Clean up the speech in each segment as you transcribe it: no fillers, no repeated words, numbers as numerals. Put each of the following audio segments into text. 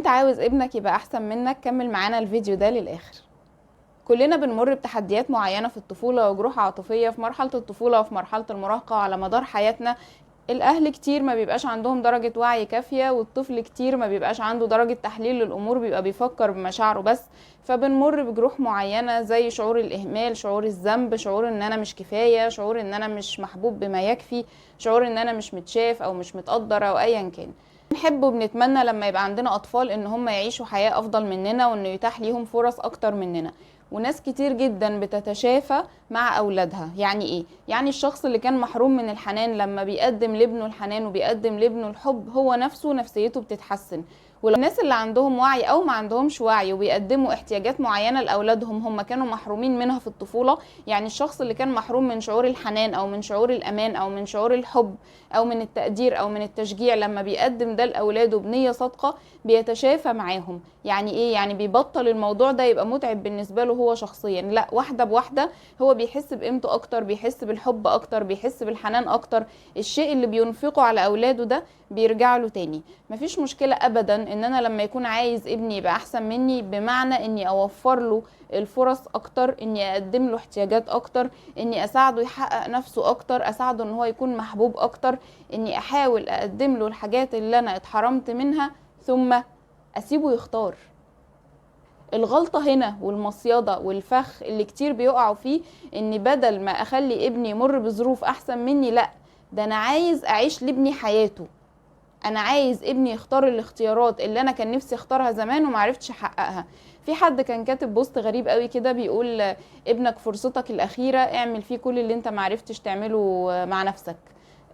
انت عاوز ابنك يبقى احسن منك، كمل معانا الفيديو ده للاخر. كلنا بنمر بتحديات معينة في الطفولة وجروح عاطفية في مرحلة الطفولة وفي مرحلة المراهقة على مدار حياتنا. الاهل كتير ما بيبقاش عندهم درجة وعي كافية، والطفل كتير ما بيبقاش عنده درجة تحليل للامور، بيبقى بيفكر بمشاعره بس. فبنمر بجروح معينة زي شعور الاهمال، شعور الذنب، شعور ان انا مش كفاية، شعور ان انا مش محبوب بما يكفي، شعور ان انا مش متشاف او مش متقدر او ايا كان. بنحب وبنتمنى لما يبقى عندنا اطفال ان هم يعيشوا حياة افضل مننا، وانه يتاح ليهم فرص اكتر مننا. وناس كتير جدا بتتشافى مع اولادها. يعني ايه؟ يعني الشخص اللي كان محروم من الحنان لما بيقدم لابنه الحنان وبيقدم لابنه الحب، هو نفسه نفسيته بتتحسن. والناس اللي عندهم وعي او ما عندهمش وعي وبيقدموا احتياجات معينة لاولادهم هم كانوا محرومين منها في الطفولة، يعني الشخص اللي كان محروم من شعور الحنان او من شعور الامان او من شعور الحب او من التقدير او من التشجيع، لما بيقدم ده لاولاده بنية صادقة بيتشافى معاهم. يعني ايه؟ يعني بيبطل الموضوع ده يبقى متعب بالنسبة له هو شخصيا، لا، واحدة بواحدة هو بيحس بقيمته اكتر، بيحس بالحب اكتر، بيحس بالحنان اكتر. الشيء اللي بينفقه على اولاده ده بيرجع له تاني. مفيش مشكلة ابدا ان انا لما يكون عايز ابني يبقى احسن مني، بمعنى اني اوفر له الفرص اكتر، اني اقدم له احتياجات اكتر، اني اساعده يحقق نفسه اكتر، اساعده ان هو يكون محبوب اكتر، اني احاول اقدم له الحاجات اللي انا اتحرمت منها، ثم اسيبه يختار. الغلطة هنا والمصيدة والفخ اللي كتير بيقعوا فيه، ان بدل ما اخلي ابني يمر بظروف احسن مني، لا، ده انا عايز اعيش لابني حياته. انا عايز ابني يختار الاختيارات اللي انا كان نفسي اختارها زمان ومعرفتش احققها. في حد كان كاتب بوست غريب قوي كده بيقول ابنك فرصتك الاخيرة، اعمل فيه كل اللي انت معرفتش تعمله مع نفسك،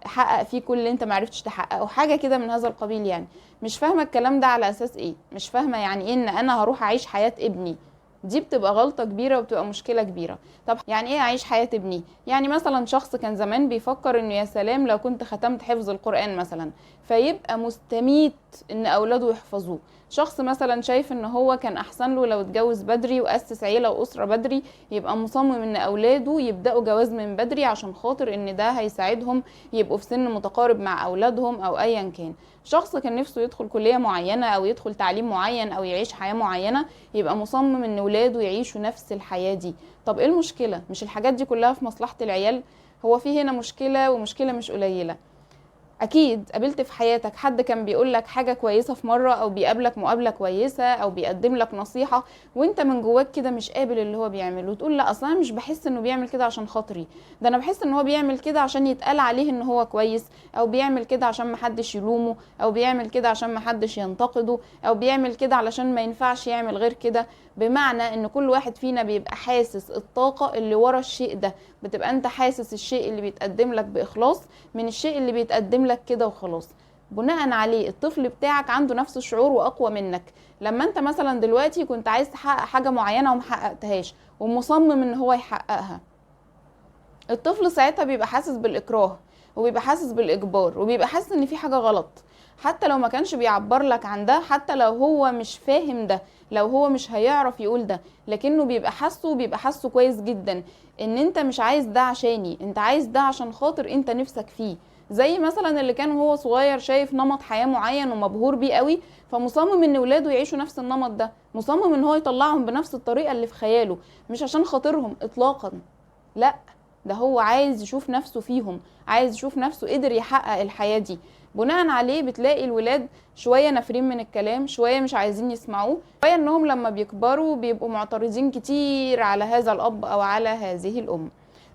حقق فيه كل اللي انت معرفتش تحققه، حاجة كده من هذا القبيل. يعني مش فاهمة الكلام ده على اساس ايه، مش فاهمة يعني ايه ان انا هروح اعيش حياة ابني. دي بتبقى غلطة كبيرة وبتبقى مشكلة كبيرة. طب يعني ايه اعيش حياة ابني؟ يعني مثلا شخص كان زمان بيفكر انه يا سلام لو كنت ختمت حفظ القرآن مثلا، فيبقى مستميت ان اولاده يحفظوه. شخص مثلا شايف ان هو كان احسن له لو اتجوز بدري واسس عيلة واسرة بدري، يبقى مصمم ان اولاده يبدأوا جواز من بدري عشان خاطر ان ده هيساعدهم يبقوا في سن متقارب مع اولادهم او ايا كان. شخص كان نفسه يدخل كلية معينة او يدخل تعليم معين او يعيش حياة معينة، يبقى مصمم ان ولاده يعيشوا نفس الحياة دي. طب ايه المشكلة؟ مش الحاجات دي كلها في مصلحة العيال؟ هو في هنا مشكلة، ومشكلة مش قليلة. اكيد قابلت في حياتك حد كان بيقول لك حاجه كويسه في مره، او بيقابلك مقابله كويسه، او بيقدم لك نصيحه، وانت من جواك كده مش قابل اللي هو بيعمله، وتقول لا اصلا مش بحس انه بيعمل كده عشان خاطري، ده انا بحس ان هو بيعمل كده عشان يتقال عليه ان هو كويس، او بيعمل كده عشان محدش يلومه، او بيعمل كده عشان محدش ينتقده، او بيعمل كده علشان ما ينفعش يعمل غير كده. بمعنى ان كل واحد فينا بيبقى حاسس الطاقه اللي ورا الشيء ده. بتبقى انت حاسس الشيء اللي بيتقدم لك باخلاص من الشيء اللي بيتقدم لك كده وخلاص. بناء عليه الطفل بتاعك عنده نفس الشعور واقوى منك. لما انت مثلا دلوقتي كنت عايز تحقق حاجه معينه ومحققتهاش ومصمم ان هو يحققها، الطفل ساعتها بيبقى حاسس بالاكراه، وبيبقى حاسس بالاجبار، وبيبقى حاسس ان في حاجه غلط. حتى لو ما كانش بيعبر لك عن ده، حتى لو هو مش فاهم ده، لو هو مش هيعرف يقول ده، لكنه بيبقى حاسه، وبيبقى حاسه كويس جدا ان انت مش عايز ده عشاني، انت عايز ده عشان خاطر انت نفسك فيه. زي مثلا اللي كان وهو صغير شايف نمط حياة معين ومبهور بيه قوي، فمصمم ان ولاده يعيشوا نفس النمط ده، مصمم ان هو يطلعهم بنفس الطريقة اللي في خياله، مش عشان خاطرهم اطلاقا، لا، ده هو عايز يشوف نفسه فيهم، عايز يشوف نفسه قدر يحقق الحياة دي. بناء عليه بتلاقي الولاد شوية نافرين من الكلام، شوية مش عايزين يسمعوه، شوية انهم لما بيكبروا بيبقوا معترضين كتير على هذا الاب او على هذه الام.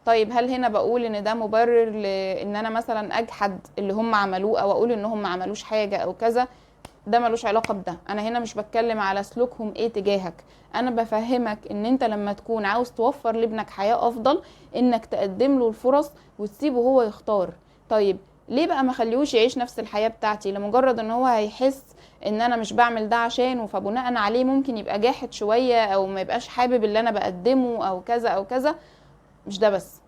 طيب هل هنا بقول ان ده مبرر لان انا مثلا اجحد اللي هم عملوه، او اقول ان هم ما عملوش حاجة او كذا؟ ده ملوش علاقة بده. انا هنا مش بتكلم على سلوكهم ايه تجاهك، انا بفهمك ان انت لما تكون عاوز توفر لابنك حياة افضل، انك تقدم له الفرص وتسيبه هو يختار. طيب ليه بقى ما خليهوش يعيش نفس الحياة بتاعتي؟ لمجرد ان هو هيحس ان انا مش بعمل ده عشانه، فبناء عليه ممكن يبقى جاحد شوية، او ما يبقاش حابب اللي انا بقدمه، او كذا او كذا. مش ده بس،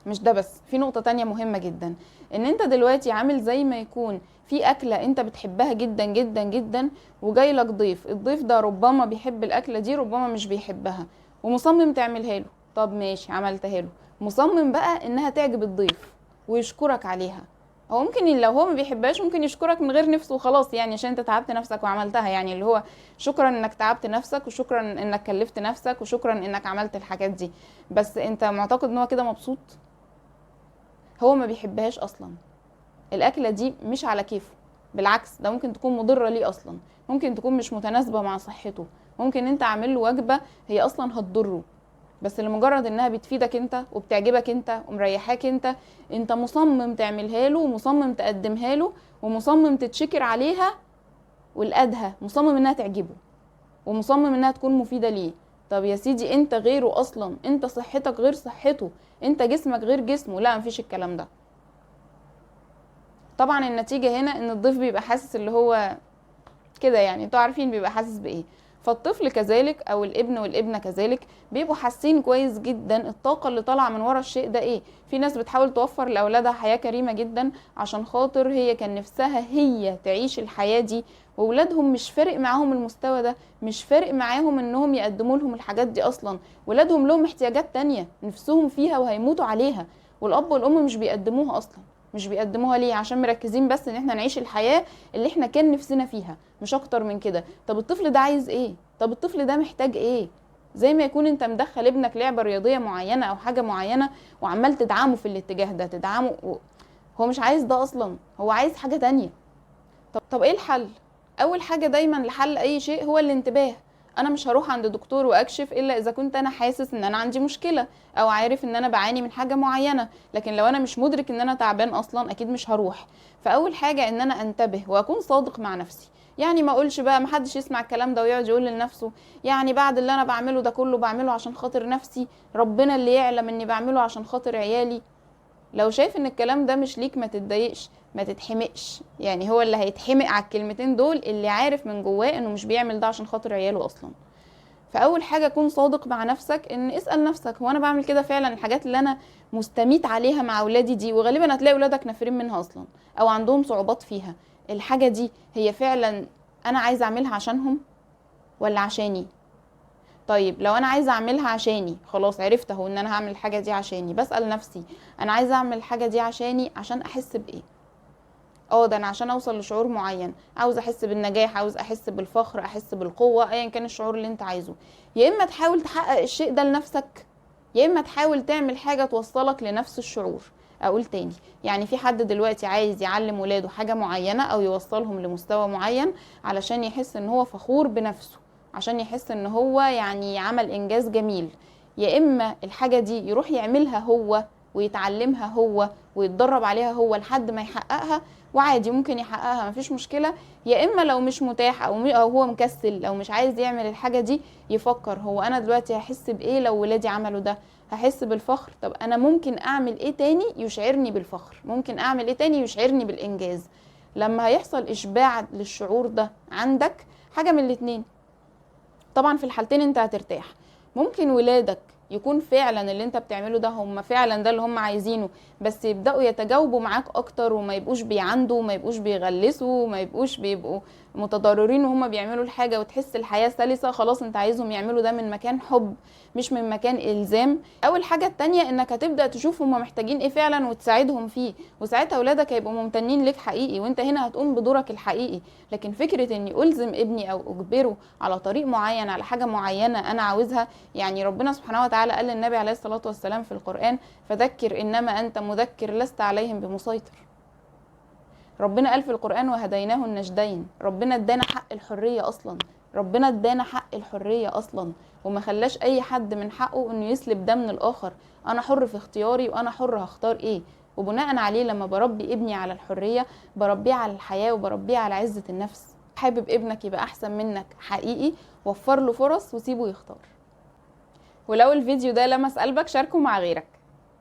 مش ده بس، في نقطة تانية مهمة جدا. ان انت دلوقتي عامل زي ما يكون في اكلة انت بتحبها جدا جدا جدا، وجاي لك ضيف، الضيف ده ربما بيحب الاكلة دي ربما مش بيحبها، ومصمم تعملها له. طب ماشي، عملتها له، مصمم بقى انها تعجب الضيف ويشكرك عليها. هو ممكن لو هو ما بيحبهاش ممكن يشكرك من غير نفسه وخلاص، يعني عشان انت تعبت نفسك وعملتها، يعني اللي هو شكرا انك تعبت نفسك، وشكرا انك كلفت نفسك، وشكرا انك عملت الحاجات دي. بس انت معتقد ان هو كده مبسوط؟ هو ما بيحبهاش اصلا، الاكله دي مش على كيفه، بالعكس ده ممكن تكون مضره ليه اصلا، ممكن تكون مش متناسبه مع صحته، ممكن انت عامل له وجبه هي اصلا هتضره، بس لمجرد انها بتفيدك انت وبتعجبك انت ومريحاك انت، انت مصمم تعملها له ومصمم تقدمها له ومصمم تتشكر عليها، والادهى مصمم انها تعجبه ومصمم انها تكون مفيده ليه. طب يا سيدي انت غيره اصلا، انت صحتك غير صحته، انت جسمك غير جسمه، لا مفيش الكلام ده. طبعا النتيجه هنا ان الضيف بيبقى حاسس اللي هو كده، يعني انتوا عارفين بيبقى حاسس بايه. فالطفل كذلك او الابن والابنه كذلك بيبقوا حاسين كويس جدا الطاقه اللي طالعه من ورا الشيء ده ايه. في ناس بتحاول توفر لاولادها حياه كريمه جدا عشان خاطر هي كان نفسها هي تعيش الحياه دي، واولادهم مش فارق معاهم المستوى ده، مش فارق معاهم انهم يقدموا لهم الحاجات دي اصلا. ولادهم لهم احتياجات تانية نفسهم فيها وهيموتوا عليها، والاب والام مش بيقدموها اصلا. مش بيقدموها ليه؟ عشان مركزين بس ان احنا نعيش الحياه اللي احنا كان نفسنا فيها، مش اكتر من كده. طب الطفل ده عايز ايه؟ طب الطفل ده محتاج ايه؟ زي ما يكون انت مدخل ابنك لعبة رياضية معينة او حاجة معينة وعمال تدعمه في الاتجاه ده، تدعمه هو مش عايز ده اصلا، هو عايز حاجة تانية. طب ايه الحل؟ اول حاجة دايما لحل اي شيء هو الانتباه. انا مش هروح عند دكتور واكشف الا اذا كنت انا حاسس ان انا عندي مشكلة او عارف ان انا بعاني من حاجة معينة، لكن لو انا مش مدرك ان انا تعبان اصلا اكيد مش هروح. فاول حاجة ان انا انتبه واكون صادق مع نفسي، يعني ما اقولش بقى، محدش يسمع الكلام ده ويقعد يقول لنفسه يعني بعد اللي انا بعمله ده كله بعمله عشان خاطر نفسي، ربنا اللي يعلم اني بعمله عشان خاطر عيالي. لو شايف ان الكلام ده مش ليك ما تتضايقش، ما تتحمقش، يعني هو اللي هيتحمق على الكلمتين دول اللي عارف من جواه انه مش بيعمل ده عشان خاطر عياله اصلا. فاول حاجه كون صادق مع نفسك، ان اسال نفسك هو انا بعمل كده فعلا؟ الحاجات اللي انا مستميت عليها مع اولادي دي، وغالبا هتلاقي اولادك نافرين منها اصلا او عندهم صعوبات فيها، الحاجه دي هي فعلا انا عايزه اعملها عشانهم ولا عشاني؟ طيب لو انا عايزه اعملها عشاني، خلاص عرفت اهو ان انا هعمل الحاجه دي عشاني، بسال نفسي انا عايزه اعمل الحاجه دي عشاني عشان احس بايه؟ ده انا عشان اوصل لشعور معين، عاوز احس بالنجاح، عاوز احس بالفخر، احس بالقوه، ايا كان الشعور اللي انت عايزه. يا اما تحاول تحقق الشيء ده لنفسك، يا اما تحاول تعمل حاجه توصلك لنفس الشعور. اقول تاني، يعني في حد دلوقتي عايز يعلم ولاده حاجه معينه او يوصلهم لمستوى معين علشان يحس ان هو فخور بنفسه، عشان يحس ان هو يعني عمل انجاز جميل. يا اما الحاجه دي يروح يعملها هو ويتعلمها هو ويتدرب عليها هو لحد ما يحققها، وعادي ممكن يحققها مفيش مشكلة. يا اما لو مش متاح او هو مكسل او مش عايز يعمل الحاجة دي، يفكر هو انا دلوقتي هحس بايه لو ولادي عملوا ده؟ هحس بالفخر. طب انا ممكن اعمل ايه تاني يشعرني بالفخر؟ ممكن اعمل ايه تاني يشعرني بالانجاز؟ لما هيحصل اشباع للشعور ده عندك، حاجة من الاتنين، طبعا في الحالتين انت هترتاح. ممكن ولادك يكون فعلا اللي انت بتعمله ده هم فعلا ده اللي هم عايزينه، بس يبدأوا يتجاوبوا معاك اكتر وما يبقوش بيعندوا وما يبقوش بيغلسوا وما يبقوش بيبقوا متضررين وهم بيعملوا الحاجة، وتحس الحياة سلسة. خلاص انت عايزهم يعملوا ده من مكان حب مش من مكان الزام. اول حاجة التانية انك هتبدأ تشوف هم محتاجين ايه فعلا وتساعدهم فيه، وساعتها اولادك هيبقوا ممتنين لك حقيقي، وانت هنا هتقوم بدورك الحقيقي. لكن فكرة اني الزم ابني او اجبره على طريق معين على حاجة معينة انا عاوزها، يعني ربنا سبحانه وتعالى قال للنبي عليه الصلاة والسلام في القرآن فذكر انما انت مذكر لست عليهم بمسيطر. ربنا قال في القرآن وهديناه النجدين، ربنا ادانا حق الحرية اصلا، ربنا ادانا حق الحرية اصلا، وما خلاش اي حد من حقه انه يسلب ده من الاخر. انا حر في اختياري وانا حر هختار ايه، وبناء عليه لما بربي ابني على الحرية بربيه على الحياة وبربيه على عزة النفس. حابب ابنك يبقى احسن منك حقيقي، وفر له فرص وسيبه يختار. ولو الفيديو ده لمس قلبك شاركه مع غيرك.